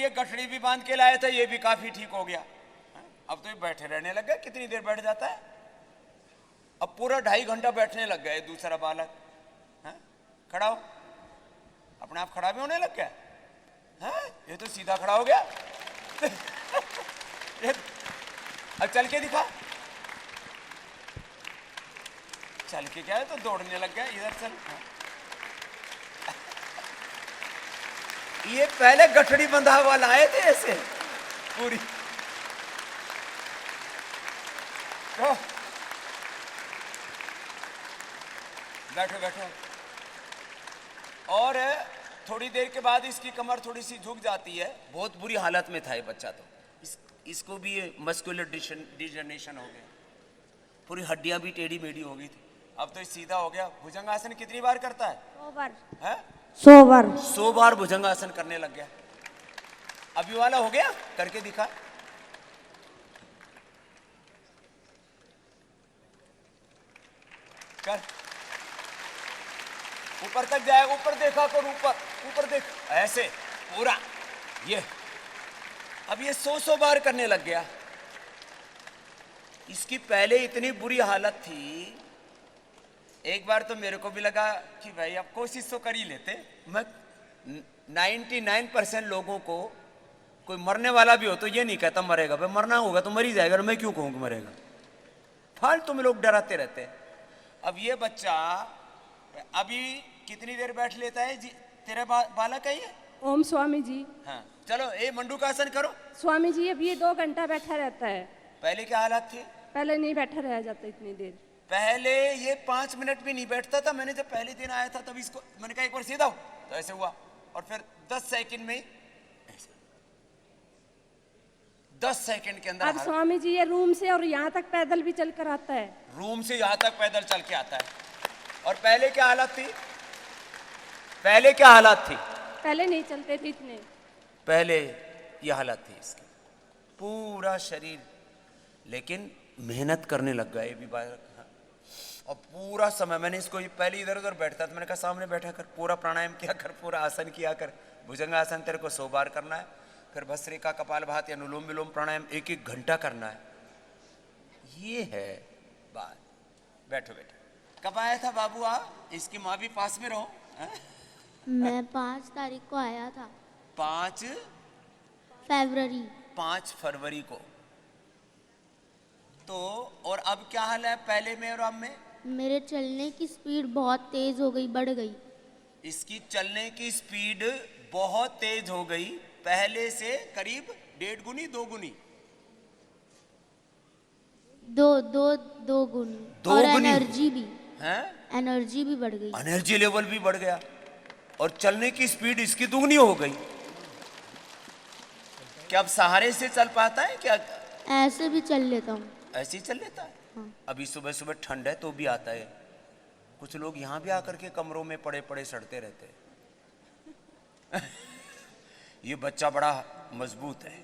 ये गठड़ी भी बांध के लाया था, ये भी काफी ठीक हो गया। अब तो ये बैठे रहने लग गया, कितनी देर बैठ जाता है, अब पूरा 2.5 घंटा बैठने लग गया दूसरा बालक। खड़ा हो, अपने आप खड़ा भी होने लग गया। ये तो सीधा खड़ा हो गया। अब चल के दिखा, चल के क्या है, तो दौड़ने लग गया, इधर चल। ये पहले गठड़ी बंधा हुआ लाए थे ऐसे पूरी। तो बैठो बैठो। और थोड़ी देर के बाद इसकी कमर थोड़ी सी झुक जाती है। बहुत बुरी हालत में था ये बच्चा, तो इसको भी मस्कुलर डिजनरेशन हो गया, पूरी हड्डियां भी टेढ़ी मेढ़ी हो गई थी। अब तो सीधा हो गया। भुजंगासन कितनी बार करता है? 100 बार। है 100 बार। 100 बार भुजंगासन करने लग गया। अभी वाला हो गया, करके दिखा। कर, ऊपर तक जाए, ऊपर देखा कर, ऊपर ऊपर देख, ऐसे पूरा ये। अब ये 100 बार करने लग गया। इसकी पहले इतनी बुरी हालत थी, एक बार तो मेरे को भी लगा कि भाई अब कोशिश तो कर ही लेते। मैं 99% लोगों को, कोई मरने वाला भी हो तो ये नहीं कहता मरेगा, भाई मरना होगा तो मर ही जाएगा, मैं क्यों कहूँगा मरेगा, फालतू में लोग डराते रहते हैं। अब ये बच्चा अभी कितनी देर बैठ लेता है जी? तेरा बालक है ये? ओम स्वामी जी। हाँ चलो, ये मंडूकासन करो। स्वामी जी अब ये 2 घंटा बैठा रहता है। पहले क्या हालत थी? पहले नहीं बैठा रह जाता इतनी देर। पहले ये 5 मिनट भी नहीं बैठता था। मैंने जब पहले दिन आया था तब इसको मैंने कहा एक बार सीधा हो, तो ऐसे हुआ, और फिर 10 सेकंड में, 10 सेकंड के अंदर अब स्वामी जी ये रूम से और यहाँ तक पैदल भी चल कर आता है। रूम से यहाँ तक पैदल चल के आता है। और पहले क्या हालत थी? पहले क्या हालत थी? पहले नहीं चलते थे इतने। पहले ये हालत थी इसकी, पूरा शरीर। लेकिन मेहनत करने लग गया ये भी बालक। और पूरा समय मैंने इसको, पहले इधर उधर बैठता था, मैंने कहा सामने बैठा कर, पूरा प्राणायाम किया कर, पूरा आसन किया कर। भुजंगासन तेरे को 100 बार करना है, फिर भस्त्रिका, कपालभाति, अनुलोम विलोम प्राणायाम 1-1 घंटा करना है। ये है बात। बैठो बैठो। कब आया था बाबू? इसकी माँ भी पास में रहो। मैं 5 तारीख को आया था। 5 फरवरी को। तो और अब क्या हाल है पहले में और अब में? मेरे चलने की स्पीड बहुत तेज हो गई, बढ़ गई। इसकी चलने की स्पीड बहुत तेज हो गई, पहले से करीब 1.5 गुनी, 2 गुनी, दो गुनी। और एनर्जी भी है, एनर्जी भी बढ़ गई। एनर्जी लेवल भी बढ़ गया, और चलने की स्पीड इसकी दुगनी हो गई। क्या अब सहारे से चल पाता है क्या? ऐसे भी चल लेता हूँ। ऐसे ही चल लेता है। हाँ। अभी सुबह सुबह ठंड है तो भी आता है। कुछ लोग यहाँ भी आकर के कमरों में पड़े पड़े सड़ते रहते हैं। ये बच्चा बड़ा मजबूत है।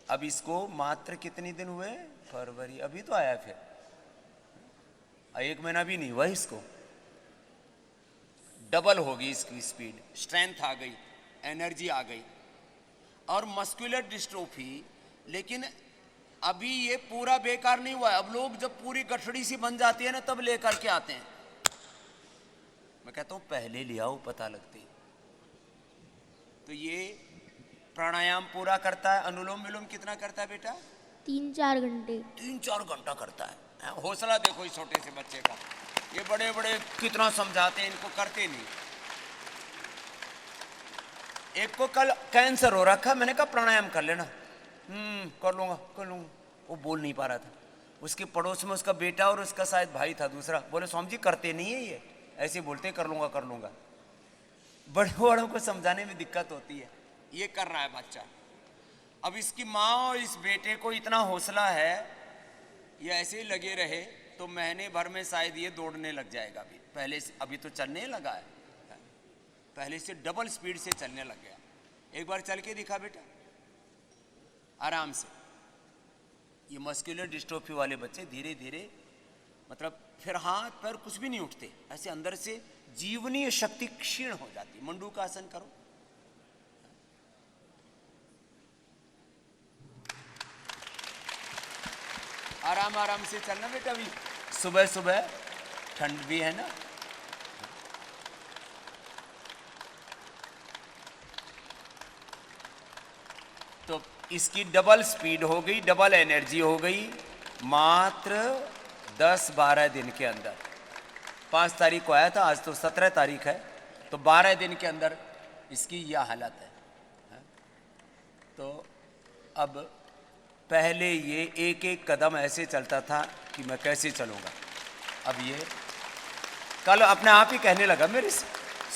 अब इसको मात्र कितने दिन हुए? फरवरी, अभी तो आया, फिर 1 महीना भी नहीं हुआ इसको। डबल होगी इसकी स्पीड, स्ट्रेंथ आ गई, एनर्जी आ गई। और मस्कुलर डिस्ट्रोफी, लेकिन अभी ये पूरा बेकार नहीं हुआ है। अब लोग जब पूरी गठड़ी सी बन जाती है ना, तब लेकर के आते हैं। मैं कहता हूं पहले ले आओ, पता लगती। तो ये प्राणायाम पूरा करता है। अनुलोम विलोम कितना करता है बेटा? 3-4 घंटे। 3-4 घंटा करता है। हौसला देखो इस छोटे से बच्चे का। ये बड़े बड़े कितना समझाते हैं, इनको करते नहीं। एक को कल कैंसर हो रखा, मैंने कहा प्राणायाम कर लेना। कर लूंगा। वो बोल नहीं पा रहा था। उसके पड़ोस में उसका बेटा और उसका शायद भाई था दूसरा, बोले स्वामी जी करते नहीं है ये, ऐसे बोलते कर लूंगा। बड़े बड़ों को समझाने में दिक्कत होती है। ये कर रहा है बच्चा। अब इसकी माँ और इस बेटे को इतना हौसला है, ये ऐसे ही लगे रहे तो महीने भर में शायद ये दौड़ने लग जाएगा। अभी पहले से, अभी तो चलने लगा है, पहले से डबल स्पीड से चलने लग गया। एक बार चल के दिखा बेटा, आराम से। ये मस्कुलर डिस्ट्रोफी वाले बच्चे धीरे धीरे, मतलब फिर हाथ पैर कुछ भी नहीं उठते, ऐसे अंदर से जीवनीय शक्ति क्षीण हो जाती। मंडूकासन करो, आराम आराम से चलना बेटा, अभी सुबह सुबह ठंड भी है ना। तो इसकी डबल स्पीड हो गई, डबल एनर्जी हो गई मात्र 10-12 दिन के अंदर। 5 तारीख को आया था, आज तो 17 तारीख है, तो 12 दिन के अंदर इसकी यह हालत है। तो अब पहले ये एक एक कदम ऐसे चलता था कि मैं कैसे चलूँगा, अब ये कल अपने आप ही कहने लगा मेरे से,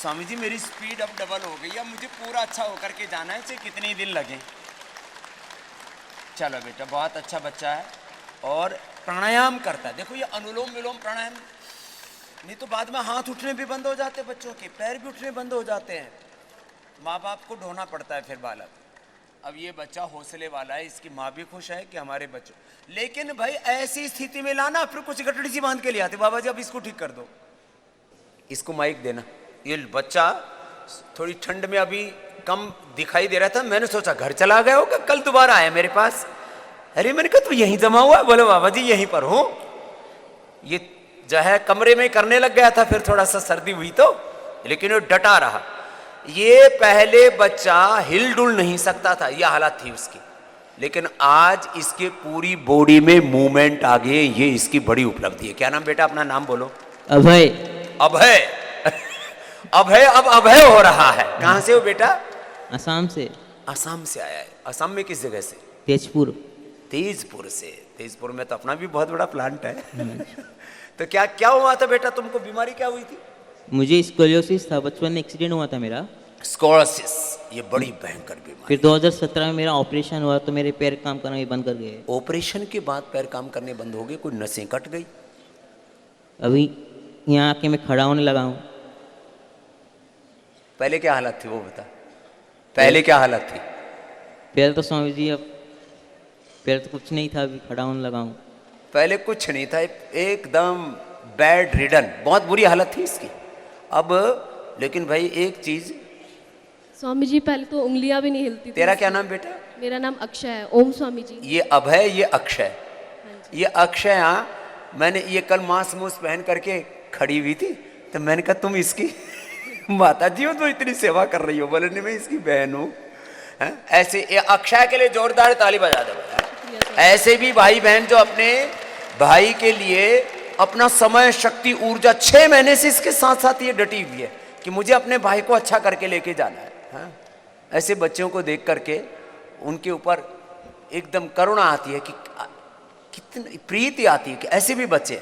स्वामी जी मेरी स्पीड अब डबल हो गई, अब मुझे पूरा अच्छा होकर के जाना है, चाहे कितने दिन लगे। चलो बेटा, बहुत अच्छा बच्चा है और प्राणायाम करता है। देखो ये अनुलोम विलोम प्राणायाम, नहीं तो बाद में हाथ उठने भी बंद हो जाते हैं बच्चों के, पैर भी उठने बंद हो जाते हैं, माँ बाप को ढोना पड़ता है फिर बालक। अब ये बच्चा हौसले वाला है, इसकी माँ भी खुश है कि हमारे बच्चों, लेकिन भाई ऐसी स्थिति में लाना, फिर कुछ गठड़ी सी बांध के ले आते, बाबा जी अब इसको ठीक कर दो, इसको माइक देना। ये बच्चा थोड़ी ठंड में अभी कम दिखाई दे रहा था, मैंने सोचा घर चला गया होगा, कल दोबारा आया मेरे पास। अरे मैंने कहा तू यहीं जमा हुआ है? बोले बाबा जी यहीं पर हूं। ये जो है कमरे में करने लग गया था, फिर थोड़ा सा सर्दी हुई तो, लेकिन वो डटा रहा। ये पहले बच्चा हिल डुल नहीं सकता था, यह हालत थी उसकी, लेकिन आज इसके पूरी बॉडी में मूवमेंट आ गए, ये इसकी बड़ी उपलब्धि है। क्या नाम बेटा, अपना नाम बोलो। अभय। अभय अभय अब अभय हो रहा है। कहां से हो बेटा? असम से। असम से आया है। असम में किस जगह से? तेजपुर। तेजपुर से। तेजपुर में तो अपना भी बहुत बड़ा प्लांट है। तो क्या क्या हुआ था बेटा तुमको, बीमारी क्या हुई थी? मुझे स्कोलियोसिस था, बचपन में एक्सीडेंट हुआ था मेरा। स्कोलियोसिस, ये बड़ी भयंकर बीमारी। फिर 2017 में मेरा ऑपरेशन हुआ तो मेरे पैर काम करना भी बंद कर गए। ऑपरेशन के बाद पैर काम करने बंद हो गए, कोई नसें कट गई? अभी यहाँ आके मैं खड़ा होने लगा हूँ। पहले क्या हालत थी वो बता, पहले क्या हालत थी? पहले तो स्वामी जी, अब पहले तो कुछ नहीं था, अभी खड़ा होने लगा हूँ। पहले कुछ नहीं था, एकदम बेड रिडन, बहुत बुरी हालत थी इसकी। अब लेकिन भाई एक चीज, स्वामी जी पहले तो उंगलियां भी नहीं हिलती थी। तेरा क्या नाम बेटा? मेरा नाम अक्षय है। ओम स्वामी जी। ये अभय, ये अक्षय। ये अक्षय, हाँ मैंने ये कल मांस मूस पहन करके खड़ी हुई थी, तो मैंने कहा तुम इसकी माता जी हो तो इतनी सेवा कर रही हो? बोले नहीं मैं इसकी बहन हूँ। ऐसे ये अक्षय के लिए जोरदार ताली बजा दो। ऐसे भी भाई बहन जो अपने भाई के लिए अपना समय, शक्ति, ऊर्जा 6 महीने से इसके साथ साथ ये डटी हुई है कि मुझे अपने भाई को अच्छा करके लेके जाना है। हाँ? ऐसे बच्चों को देख करके उनके ऊपर एकदम करुणा आती है कि कितनी प्रीति आती है कि ऐसे भी बच्चे।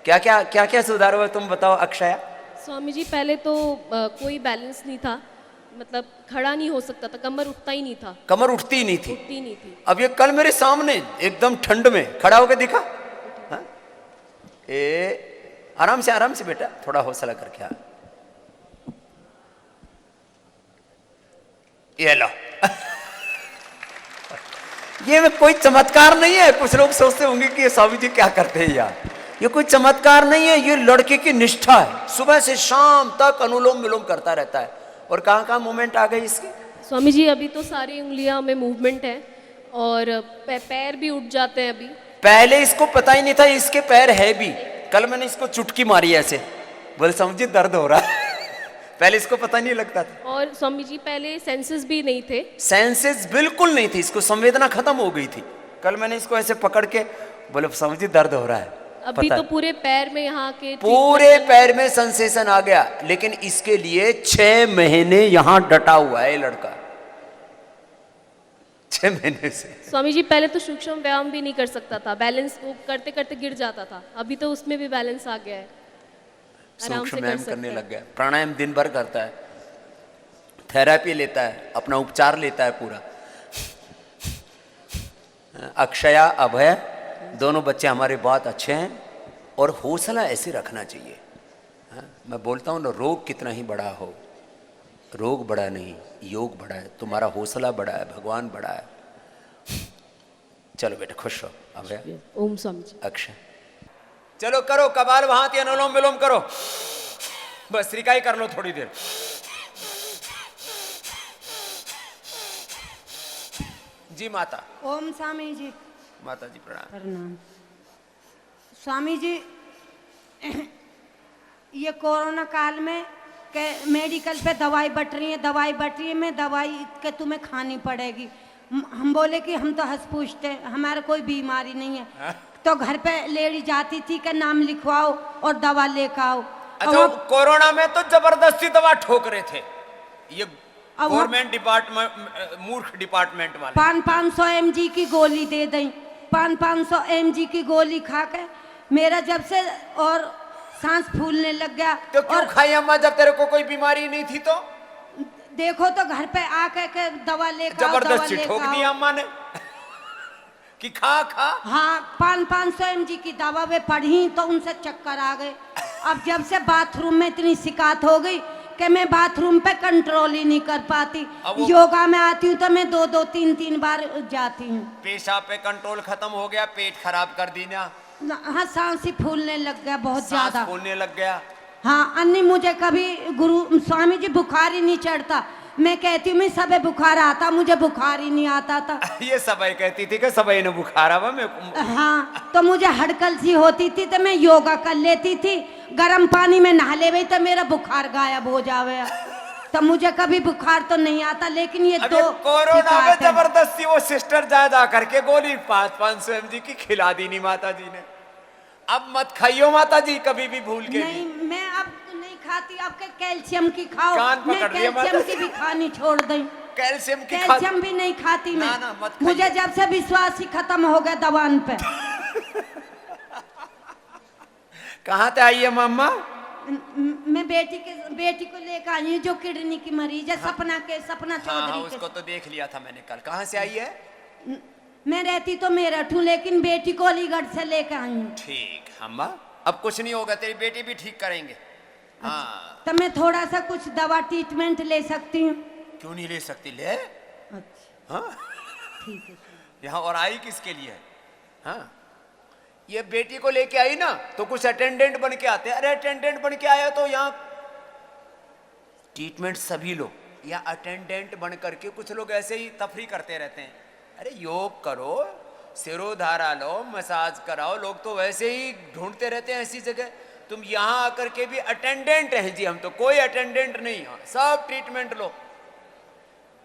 क्या क्या क्या क्या सुधार हुआ तुम बताओ अक्षया? स्वामी जी पहले तो कोई बैलेंस नहीं था, मतलब खड़ा नहीं हो सकता था, कमर उठता ही नहीं था। कमर उठती ही नहीं थी? उठती नहीं थी। अब ये कल मेरे सामने एकदम ठंड में खड़ा होकर दिखा। हाँ? आराम से बेटा, थोड़ा हौसला करके। हाँ ये लो। ये कोई चमत्कार नहीं है। कुछ लोग सोचते होंगे कि ये स्वामी जी क्या करते हैं यार, ये कोई चमत्कार नहीं है, ये लड़के की निष्ठा है। सुबह से शाम तक अनुलोम विलोम करता रहता है। और कहाँ कहाँ मूवमेंट आ गई इसके? स्वामी जी अभी तो सारी उंगलियां में मूवमेंट है और पैर भी उठ जाते हैं अभी। पहले इसको पता ही नहीं था इसके पैर है भी। कल मैंने इसको चुटकी मारी ऐसे, बोले स्वामी जी दर्द हो रहा है। पहले इसको पता नहीं लगता था। और स्वामी जी पहले सेंसेस भी नहीं थे। सेंसेस बिल्कुल नहीं थी, इसको संवेदना खत्म हो गई थी। कल मैंने इसको ऐसे पकड़ के बोले स्वामी जी दर्द हो रहा है। अभी तो पूरे पैर में यहाँ के पूरे पैर में सेंसेशन आ गया, लेकिन इसके लिए 6 महीने यहां डटा हुआ है ये लड़का। 6 महीने से। स्वामी जी पहले तो सूक्ष्म व्यायाम भी नहीं कर सकता था, बैलेंस वो करते करते गिर जाता था। अभी तो उसमें भी बैलेंस आ गया है, आराम से सूक्ष्म कर व्यायाम सकते करने हैं। लग गया। प्राणायाम दिन भर करता है, थेरेपी लेता है, अपना उपचार लेता है पूरा। अक्षया, अभय दोनों बच्चे हमारे बहुत अच्छे हैं और हौसला ऐसे रखना चाहिए। हाँ? मैं बोलता हूँ ना, रोग कितना ही बड़ा हो, रोग बड़ा नहीं, योग बड़ा है। तुम्हारा हौसला बड़ा है, भगवान बड़ा है। चलो बेटा खुश हो। अभय, ओम स्वामी जी। अक्षय, चलो करो कपाल भाती, अनुलोम विलोम करो, बस रिकाई कर लो थोड़ी देर। जी माता। ओम स्वामी जी। माता जी प्रणाम। प्रणाम। स्वामी जी, ये कोरोना काल में के मेडिकल पे दवाई बट रही है, मैं दवाई के तुम्हें खानी पड़ेगी। हम बोले कि हम तो हंस पूछते, हमारा कोई बीमारी नहीं है। तो घर पे लेडी जाती थी कि नाम लिखवाओ और दवा लेकर आओ। अच्छा, कोरोना में तो जबरदस्ती दवा ठोक रहे थे ये गवर्नमेंट डिपार्टमेंट, मूर्ख डिपार्टमेंट वाले। 500 mg की गोली दे दी, 500 mg की गोली खा के मेरा जब से और सांस फूलने लग गया। तो क्यों खाई अम्मा, जब तेरे को कोई बीमारी नहीं थी? तो देखो तो घर पे आके के दवा लेकर जबरदस्ती ठोक दी अम्मा ने कि खा। हाँ, 500 mg की दवा वे पढ़ी तो उनसे चक्कर आ गए। अब जब से बाथरूम में इतनी शिकायत हो गई कि मैं बाथरूम पे कंट्रोल ही नहीं कर पाती। योगा में आती हूँ तो मैं 2-2, 3-3 बार जाती हूँ। पेशाब पे कंट्रोल खत्म हो गया, पेट खराब कर दी ना। हाँ, सांस ही फूलने लग गया, बहुत ज्यादा फूलने लग गया। हाँ, अन्य मुझे कभी गुरु स्वामी जी बुखार ही नहीं चढ़ता। मैं कहती हूँ मैं सबे बुखार आता, मुझे बुखार ही नहीं आता था। ये सबे कहती थी कि सबे ने बुखार आवा मैं। हाँ, तो मुझे हड़कल सी होती थी तो मैं योगा कर लेती थी, गर्म पानी में नहा ले तो मेरा बुखार गायब हो जावे। तो मुझे कभी बुखार तो नहीं आता, लेकिन ये दो कोरोना में जबरदस्ती वो सिस्टर जा करके गोली 500 mg की खिला दी नहीं माता जी ने। अब मत खाइयो माता जी कभी भी भूल के। नहीं, मैं अब नहीं खाती, अब के कैल्शियम की खाओ। मैं कैल्शियम की भी खानी छोड़ दी, कैल्शियम भी नहीं खाती मैं। ना, मुझे जब से विश्वास ही खत्म हो गया दवान पे। कहाँ से आई है मामा? मैं बेटी को लेकर आई हूँ जो किडनी की मरीज है। हाँ, सपना चौधरी। उसको तो देख लिया था मैंने कल। कहाँ से आई है? मैं रहती तो मेरठ हूँ, लेकिन बेटी को अलीगढ़ से लेकर आई हूँ। ठीक अम्मा, अब कुछ नहीं होगा, तेरी बेटी भी ठीक करेंगे। हाँ, तो मैं थोड़ा सा कुछ दवा ट्रीटमेंट ले सकती हूँ? क्यों नहीं ले सकती? ले। अच्छा, हाँ ठीक है। यहाँ और आई किसके लिए? हाँ, ये बेटी को लेके आई ना तो कुछ अटेंडेंट बन के आते हैं। अरे अटेंडेंट बन के आया तो यहाँ ट्रीटमेंट सभी लोग, या अटेंडेंट बन करके कुछ लोग ऐसे ही तफरी करते रहते हैं। अरे योग करो, सिरोधारा लो, मसाज कराओ। लोग तो वैसे ही ढूंढते रहते हैं ऐसी जगह। तुम यहाँ आकर के भी अटेंडेंट हैं जी, हम तो कोई अटेंडेंट नहीं, सब ट्रीटमेंट लो।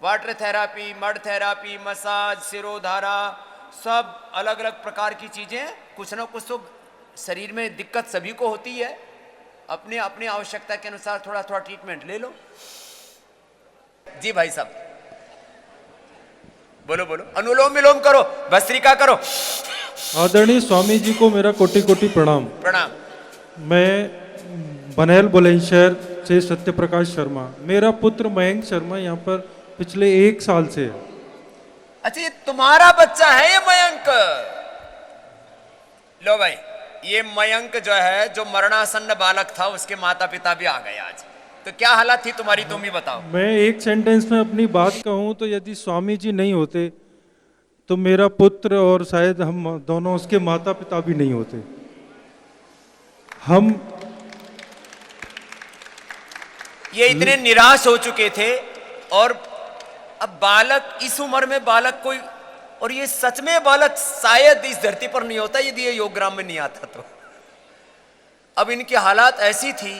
Water therapy, mud therapy, massage, shirodhara, सब अलग अलग प्रकार की चीजें। कुछ ना कुछ तो शरीर में दिक्कत सभी को होती है, अपने अपने आवश्यकता के अनुसार थोड़ा थोड़ा ट्रीटमेंट ले लो। जी भाई साहब, बोलो बोलो। अनुलोम विलोम करो, भस्त्रिका करो। आदरणीय स्वामी जी को मेरा कोटि कोटि प्रणाम। प्रणाम। मैं बनेल बुलंदशहर से सत्य प्रकाश शर्मा। मेरा पुत्र मयंक शर्मा यहाँ पर पिछले 1 साल से है। अच्छा, ये तुम्हारा बच्चा है ये मयंक? लो भाई, ये मयंक जो है, जो मरणासन्न बालक था, उसके माता पिता भी आ गए आज। तो क्या हालत थी तुम्हारी, तुम ही बताओ। मैं एक सेंटेंस में अपनी बात कहूँ तो यदि स्वामी जी नहीं होते तो मेरा पुत्र और शायद हम दोनों उसके माता पिता भी नहीं होते। हम ये इतने निराश हो चुके थे। और अब बालक, इस उम्र में बालक कोई, और ये सच में बालक शायद इस धरती पर नहीं होता यदि ये योगग्राम में नहीं आता तो। अब इनकी हालात ऐसी थी,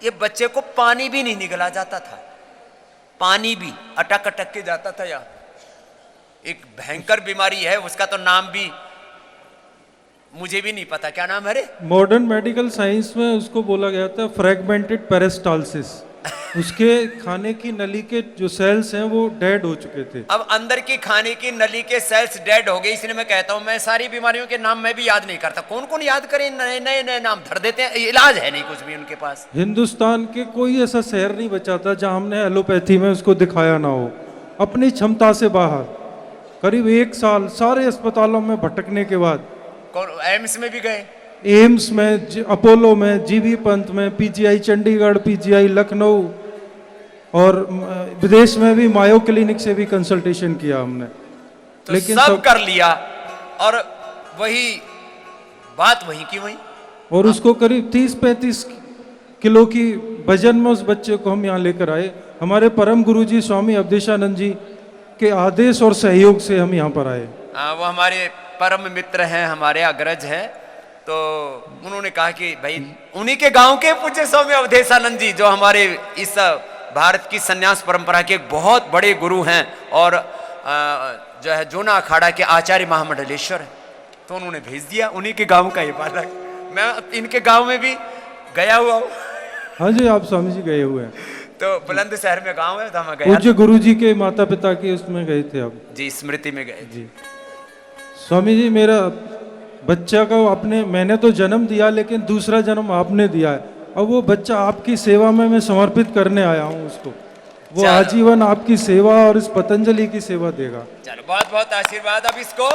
ये बच्चे को पानी भी नहीं निगला जाता था, पानी भी अटक अटक के जाता था। यार एक भयंकर बीमारी है, उसका तो नाम भी मुझे भी नहीं पता, क्या नाम है रे? मॉडर्न मेडिकल साइंस में उसको बोला गया था फ्रैगमेंटेड पेरिस्टाल्सिस। उसके खाने की नली के जो सेल्स हैं वो डेड हो चुके थे। अब अंदर की खाने की नली के सेल्स डेड हो गए, इसलिए मैं कहता हूं, मैं सारी बीमारियों के नाम मैं भी याद नहीं करता। कौन कौन याद करे, नए नए नए नाम धर देते हैं, इलाज है नहीं कुछ भी उनके पास। हिंदुस्तान के कोई ऐसा शहर नहीं बचा था जहां हमने एलोपैथी में उसको दिखाया ना हो। अपनी क्षमता से बाहर करीब 1 साल सारे अस्पतालों में भटकने के बाद एम्स में भी गए, एम्स में, अपोलो में, जीबी पंत में, पीजीआई चंडीगढ़, पीजीआई लखनऊ, और विदेश में भी मायो क्लिनिक से भी कंसल्टेशन किया हमने। तो लेकिन सब कर लिया और वही बात वही की वही। और उसको करीब 30-35 किलो की वजन में उस बच्चे को हम यहाँ लेकर आए। हमारे परम गुरुजी स्वामी अवधेशानंद जी के आदेश और सहयोग से हम यहाँ पर आए। वो हमारे परम मित्र हैं, हमारे अग्रज हैं, तो उन्होंने कहा कि भाई उन्हीं के गांव के पूज्य स्वामी अवधेशानंद जी जो हमारे इस भारत की सन्यास परंपरा के एक बहुत बड़े गुरु हैं और जो है जोना अखाड़ा के आचार्य महामंडलेश्वर है, तो उन्होंने भेज दिया। उन्हीं के गांव का ये बालक, मैं इनके गांव में भी गया हुआ हूँ। हाँ जी, आप स्वामी जी गए हुए हैं। तो बुलंदशहर में गांव है, तो हम गए पूज्य गुरु जी के माता पिता के उसमें गए थे आप? जी, स्मृति में गए जी। स्वामी जी, मेरा बच्चा को आपने, मैंने तो जन्म दिया लेकिन दूसरा जन्म आपने दिया है। अब वो बच्चा आपकी सेवा में मैं समर्पित करने आया हूँ उसको। वो चलो। आजीवन आपकी सेवा और इस पतंजलि की सेवा देगा। चलो, बहुत बहुत आशीर्वाद। अब इसको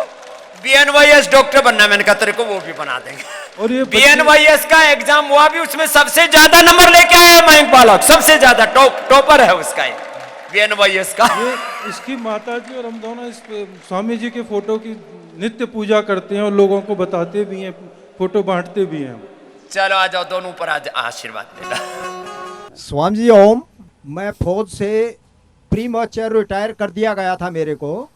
BNYS डॉक्टर बनना, मैंने कहा तेरे को वो भी बना देंगे। और ये BNYS का एग्जाम हुआ भी, उसमें सबसे ज्यादा नंबर लेके आया है मयंक बालक, सबसे ज्यादा टॉपर है उसका ये BNYS का। ये इसकी माता जी और हम दोनों इस स्वामी जी के फोटो की नित्य पूजा करते हैं और लोगों को बताते भी हैं, फोटो बांटते भी हैं। चलो आ जाओ, दोनों पर आज आशीर्वाद देना। स्वामी जी ओम। मैं फौज से प्री मैच्योर रिटायर कर दिया गया था। मेरे को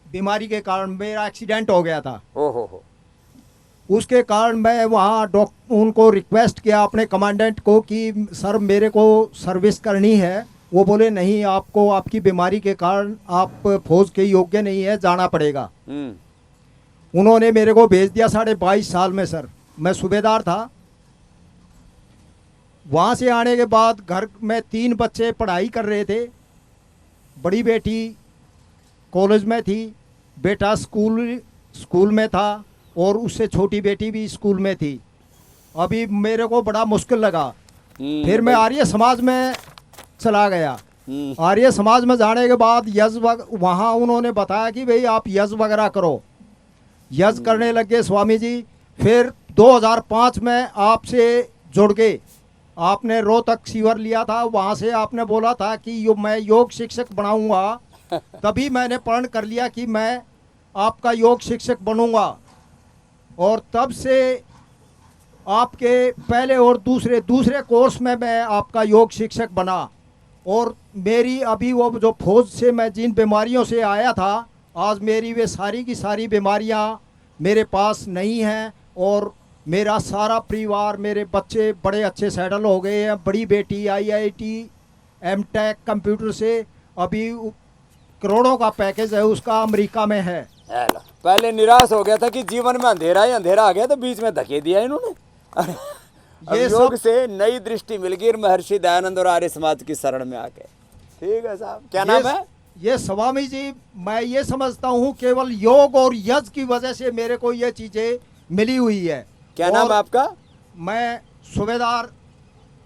बीमारी के कारण मेरा एक्सीडेंट हो गया था। ओहो। उसके कारण मैं वहाँ उनको रिक्वेस्ट किया अपने कमांडेंट को कि सर मेरे को सर्विस करनी है। वो बोले नहीं, आपको आपकी बीमारी के कारण आप फौज के योग्य नहीं है, जाना पड़ेगा। उन्होंने मेरे को भेज दिया 22.5 साल में। सर मैं सूबेदार था। वहाँ से आने के बाद घर में 3 बच्चे पढ़ाई कर रहे थे। बड़ी बेटी कॉलेज में थी, बेटा स्कूल में था और उससे छोटी बेटी भी स्कूल में थी। अभी मेरे को बड़ा मुश्किल लगा। फिर मैं आर्य समाज में चला गया। आर्य समाज में जाने के बाद वहाँ उन्होंने बताया कि भाई आप यज्ञ वगैरह करो। यज्ञ करने लगे स्वामी जी। फिर 2005 में आपसे जुड़ गए। आपने रोहतक शिविर लिया था, वहाँ से आपने बोला था कि मैं योग शिक्षक बनाऊंगा। तभी मैंने प्रण कर लिया कि मैं आपका योग शिक्षक बनूंगा। और तब से आपके पहले और दूसरे कोर्स में मैं आपका योग शिक्षक बना। और मेरी अभी वो जो फौज से मैं जिन बीमारियों से आया था, आज मेरी वे सारी की सारी बीमारियां मेरे पास नहीं हैं। और मेरा सारा परिवार, मेरे बच्चे बड़े अच्छे सेटल हो गए हैं। बड़ी बेटी IIT M.Tech कंप्यूटर से अभी करोड़ों का पैकेज है उसका, अमेरिका में है। पहले निराश हो गया था कि जीवन में अंधेरा ही अंधेरा आ गया, तो बीच में धके दिया इन्होंने। ये योग से नई दृष्टि मिल गई महर्षि दयानंद और आर्य समाज की शरण में आके। ठीक है साहब, क्या नाम है? ये स्वामी जी, मैं ये समझता हूँ केवल योग और यज्ञ की वजह से मेरे को ये चीजें मिली हुई है। क्या नाम है आपका? मैं सूबेदार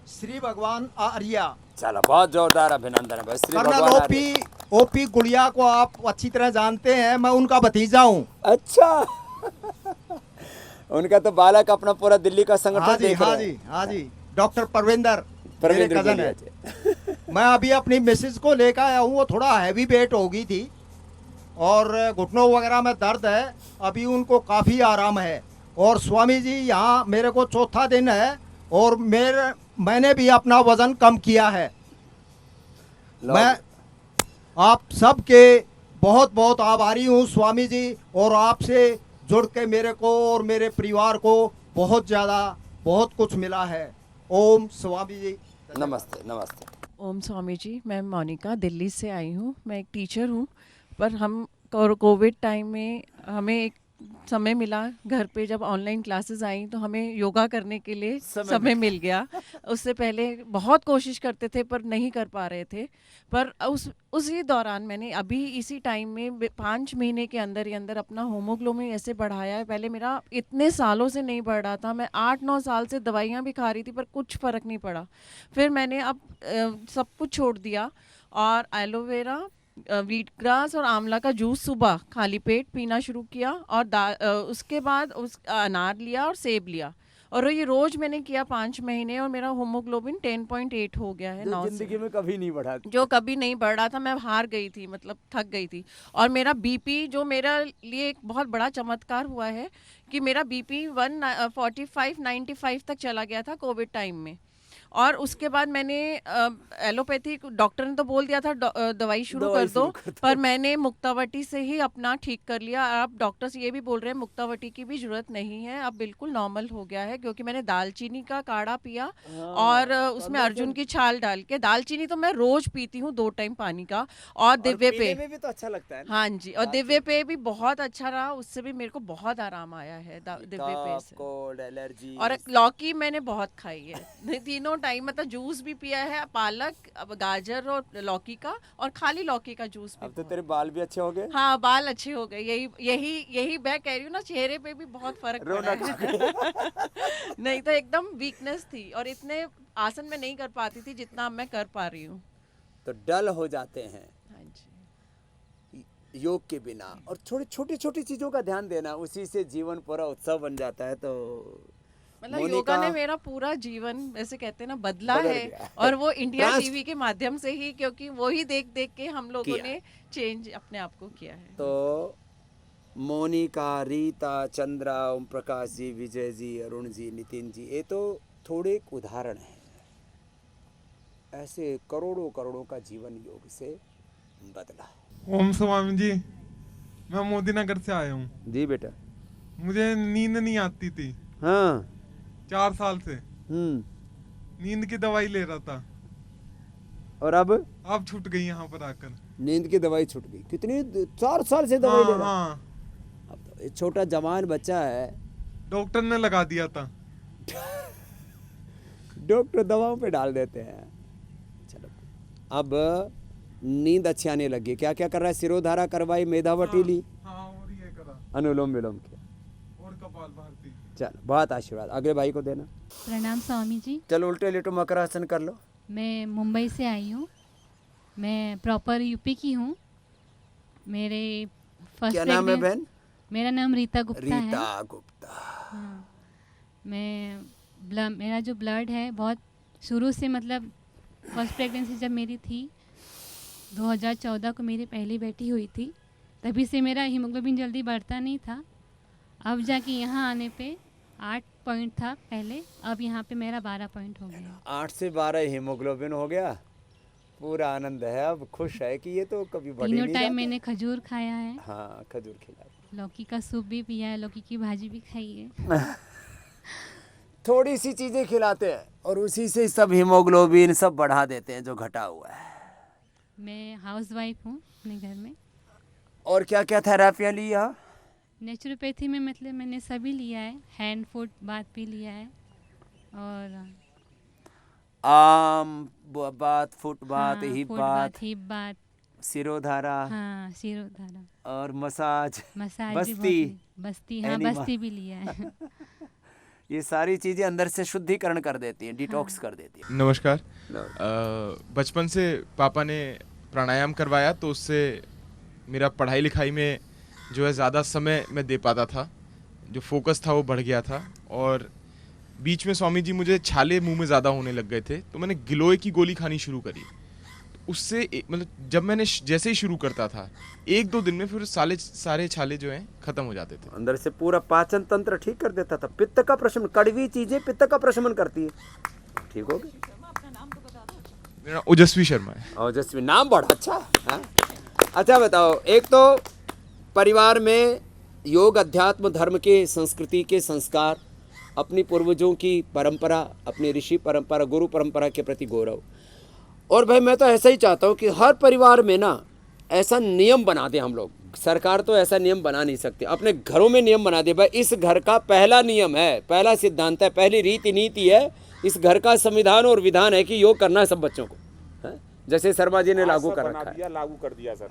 श्री भगवान आर्या। चलो, बहुत जोरदार अभिनंदन है। कर्नल ओपी गुड़िया को आप अच्छी तरह जानते हैं, मैं उनका भतीजा हूँ। अच्छा। उनका तो बालक अपना पूरा दिल्ली का संगठन देख रहा है। हाँ जी, डॉक्टर परविंदर मेरे कजन है। मैं अभी अपनी मिसेज को लेकर आया हूँ। वो थोड़ा हैवी वेट हो गई थी और घुटनों वगैरह में दर्द है। अभी उनको काफ़ी आराम है। और स्वामी जी यहाँ मेरे को चौथा दिन है और मैंने भी अपना वजन कम किया है। मैं आप सबके बहुत बहुत आभारी हूँ स्वामी जी। और आपसे जुड़ के मेरे को और मेरे परिवार को बहुत कुछ मिला है। ओम स्वामी जी। नमस्ते। नमस्ते। ओम स्वामी जी। मैं मोनिका दिल्ली से आई हूँ। मैं एक टीचर हूँ। पर हम कोविड टाइम में हमें एक समय मिला घर पे, जब ऑनलाइन क्लासेस आई तो हमें योगा करने के लिए समय मिल गया। उससे पहले बहुत कोशिश करते थे पर नहीं कर पा रहे थे। पर उसी दौरान मैंने अभी इसी टाइम में 5 महीने के अंदर ही अंदर अपना होमोग्लोबिन ऐसे बढ़ाया है। पहले मेरा इतने सालों से नहीं बढ़ रहा था। मैं 8-9 साल से दवाइयाँ भी खा रही थी पर कुछ फ़र्क नहीं पड़ा। फिर मैंने अब सब कुछ छोड़ दिया और एलोवेरा, व्हीट ग्रास और आंवला का जूस सुबह खाली पेट पीना शुरू किया। और उसके बाद अनार लिया और सेब लिया और ये रोज मैंने किया 5 महीने और मेरा होमोग्लोबिन 10.8 हो गया है। 9 जिंदगी में कभी नहीं बढ़ा, जो कभी नहीं बढ़ रहा था। मैं हार गई थी, मतलब थक गई थी। और मेरा बीपी, जो मेरा लिए एक बहुत बड़ा चमत्कार हुआ है कि मेरा बीपी 145-95 तक चला गया था कोविड टाइम में। और उसके बाद मैंने एलोपैथी, डॉक्टर ने तो बोल दिया था दवाई शुरू कर दो, पर मैंने मुक्तावटी से ही अपना ठीक कर लिया। अब डॉक्टर्स ये भी बोल रहे हैं मुक्तावटी की भी जरूरत नहीं है, अब बिल्कुल नॉर्मल हो गया है, क्योंकि मैंने दालचीनी का काढ़ा पिया और उसमें अर्जुन की छाल डाल के, दालचीनी तो मैं रोज पीती हूँ 2 टाइम पानी का, और दिव्य पे में भी तो अच्छा लगता है ना। हाँ जी, और दिव्य पे भी बहुत अच्छा रहा, उससे भी मेरे को बहुत आराम आया है दिव्य पे से। कोल्ड एलर्जी और लौकी मैंने बहुत खाई है, तीनों टाइम, मतलब जूस भी पिया है, पालक, अब गाजर और लौकी का, और खाली लौकी का जूस भी। अब तो तेरे बाल भी अच्छे हो गए। हाँ, बाल अच्छे हो गए, यही मैं कह रही हूँ ना, चेहरे पे भी बहुत फर्क पड़ा है। नहीं तो एकदम वीकनेस थी, और इतने आसन में नहीं कर पाती थी जितना अब मैं कर पा रही हूँ। तो डल हो जाते हैं हाँ जी। योग के बिना, और छोटी छोटी छोटी चीजों का ध्यान देना, उसी से जीवन पूरा उत्सव बन जाता है। तो मतलब मोनिका योगा ने मेरा पूरा जीवन, वैसे कहते हैं ना, बदला बदल है, गया। और वो इंडिया ट्रांस- टीवी के माध्यम से ही, क्योंकि वो ही देख देख के हम लोगों किया। ने चेंज अपने आप को किया है। तो मोनिका, रीता, चंद्रा, ओम प्रकाश जी, विजय जी, अरुण जी, नितिन जी, ये तो थोड़े एक उदाहरण हैं। ऐसे करोड़ों करोड़ों का जीवन योग से बदला। ओम स्वामी जी, मैं मोदी नगर से आया हूँ। जी बेटा। मुझे नींद नहीं आती थी हाँ। 4 साल से, नींद की दवाई ले रहा था, और अब छूट गई यहाँ पर आकर। नींद की दवाई छूट गई। कितनी 4 साल से दवाई ले रहा? हाँ, अब तो एक छोटा जवान बच्चा है, डॉक्टर ने लगा दिया था। डॉक्टर दवाओं पे डाल देते हैं। चलो, अब नींद अच्छी आने लगी। क्या क्या कर रहा है? सिरोधारा करवाई, मेधावटी ली, हाँ, और ये करा, अनुलोम विलोम किया। और कपाल भारती। चलो, बहुत आशीर्वाद। अगले भाई को देना। प्रणाम स्वामी जी। चलो, उल्टे लेटो, मकरासन कर लो। मैं मुंबई से आई हूँ, मैं प्रॉपर यूपी की हूँ। मेरे फर्स्ट क्या नाम है बहन? मेरा नाम रीता गुप्ता है। रीता गुप्ता। हाँ, मेरा जो ब्लड है बहुत शुरू से, मतलब फर्स्ट प्रेगनेंसी जब मेरी थी 2014 को, मेरी पहली बेटी हुई थी, तभी से मेरा हीमोग्लोबिन जल्दी बढ़ता नहीं था। अब जाके यहाँ आने पे 8 पॉइंट था पहले, अब यहाँ पे मेरा 12 पॉइंट हो गया। 8 से 12 हीमोग्लोबिन हो गया। पूरा आनंद है, अब खुश है कि ये तो कभी बढ़ी नहीं तीनों टाइम जाता। मैंने खजूर खाया है, हाँ, खजूर खिला। लौकी का सूप भी पिया है, लौकी की भाजी भी खाई है। थोड़ी सी चीजें खिलाते हैं और उसी से सब हीमोग्लोबिन सब बढ़ा देते हैं जो घटा हुआ है। मैं हाउसवाइफ हूँ अपने घर में। और क्या क्या थेरेपियाँ ली यहाँ? नेचुरोपैथी में मतलब मैंने सभी लिया है, हैंड फुट बाथ भी लिया है, और आम बात, फुट बात, हाँ, हिप फुट बात, हिप बात, सिरोधारा, हाँ सिरोधारा, और मसाज, मसाज भी बस्ती, बस्ती, हाँ एनिमा। बस्ती भी लिया है। ये सारी चीजें अंदर से शुद्धिकरण कर देती हैं, डिटॉक्स कर देती हैं। नमस्कार। बचपन से पापा ने प्राणायाम करवाया, तो उससे मेरा पढ़ाई लिखाई में जो है ज़्यादा समय मैं दे पाता था, जो फोकस था वो बढ़ गया था। और बीच में स्वामी जी मुझे छाले मुंह में ज़्यादा होने लग गए थे, तो मैंने गिलोय की गोली खानी शुरू करी। उससे मतलब जब मैंने जैसे ही शुरू करता था, 1-2 दिन में फिर सारे छाले जो हैं ख़त्म हो जाते थे। अंदर से पूरा पाचन तंत्र ठीक कर देता था। पित्त का प्रशमन, कड़वी चीजें पित्त का प्रशमन करती है। ठीक हो गया। मेरा ओजस्वी शर्मा है। ओजस्वी नाम बड़ा अच्छा है। अच्छा बताओ, एक तो परिवार में योग, अध्यात्म, धर्म के, संस्कृति के संस्कार, अपनी पूर्वजों की परंपरा, अपनी ऋषि परंपरा, गुरु परंपरा के प्रति गौरव। और भाई मैं तो ऐसा ही चाहता हूँ कि हर परिवार में ना ऐसा नियम बना दे हम लोग। सरकार तो ऐसा नियम बना नहीं सकती, अपने घरों में नियम बना दे। भाई इस घर का पहला नियम है, पहला सिद्धांत है, पहली रीति नीति है, इस घर का संविधान और विधान है कि योग करना है सब बच्चों को। है? जैसे शर्मा जी ने लागू कर रखा है, लागू कर दिया सर।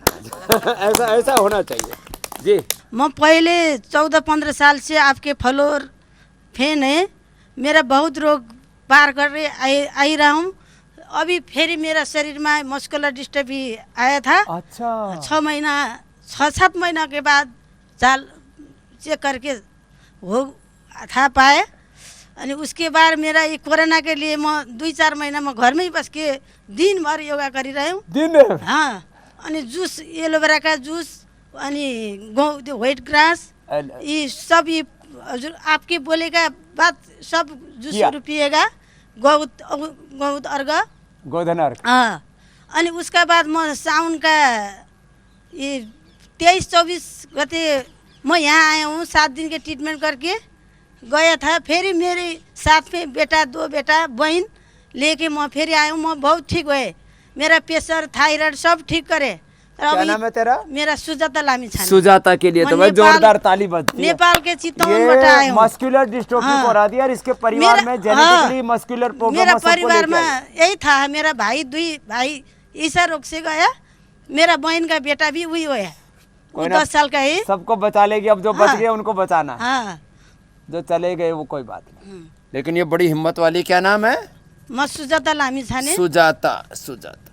ऐसा होना चाहिए जी। मैं पहले 14-15 साल से आपके फॉलोअर फैन है। मेरा बहुत रोग पार कर रहे आई रहा हूँ। अभी फिर मेरा शरीर में मस्कुलर डिस्टर्ब आया था। अच्छा। 6-7 महीना के बाद चाल चेक करके हो था पाए। अनि उसके बाद मेरा ये कोरोना के लिए मैं 2-4 महीना में घर में ही बस के दिन भर योगा करिरहे हूँ। दिन भर? हाँ। अनि जूस, एलोवेरा का जूस, अनि व्हाइट ग्रास, ये सब, ये आपके बोलेगा बात सब जूस पिएगा गौत अर्घ गोधन अर्घ। हाँ। अनि उसका बाद म साउन का ये 23-24 गते मैं यहाँ आया हूँ, 7 दिन के ट्रीटमेंट करके गया था। फिर मेरे साथ में बेटा, 2 बेटा बहन लेके मैं फिर आया हूँ। मैं बहुत ठीक हुए, मेरा प्रेशर थायराइड सब ठीक करे। क्या नाम है तेरा? मेरा सुजाता लामिछाने। सुजाता के लिए तो भाई जोरदार ताली बजती है। नेपाल के चितवन बटा आया हूँ। मस्कुलर डिस्ट्रोफी हाँ। को हरा दिया और इसके परिवार में जेनेटिकली मस्कुलर प्रॉब्लम मेरा परिवार में यही था। मेरा भाई 2 भाई ईसा रोग से गया, मेरा बहन का बेटा भी वही हुआ, वो 10 साल का है। सबको बचा लेगी, अब जो बच गए उनको बचाना। हाँ। जो चले गए वो कोई बात नहीं, लेकिन ये बड़ी हिम्मत वाली, क्या नाम है? मैं सुजाता लामिछाने। सुजाता।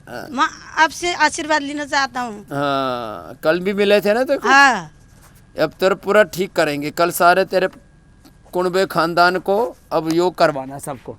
हाँ। मैं आपसे आशीर्वाद लेना चाहता हूँ। हाँ, कल भी मिले थे ना तो। हाँ। अब तेरा पूरा ठीक करेंगे, कल सारे तेरे कुनबे खानदान को अब योग करवाना सबको।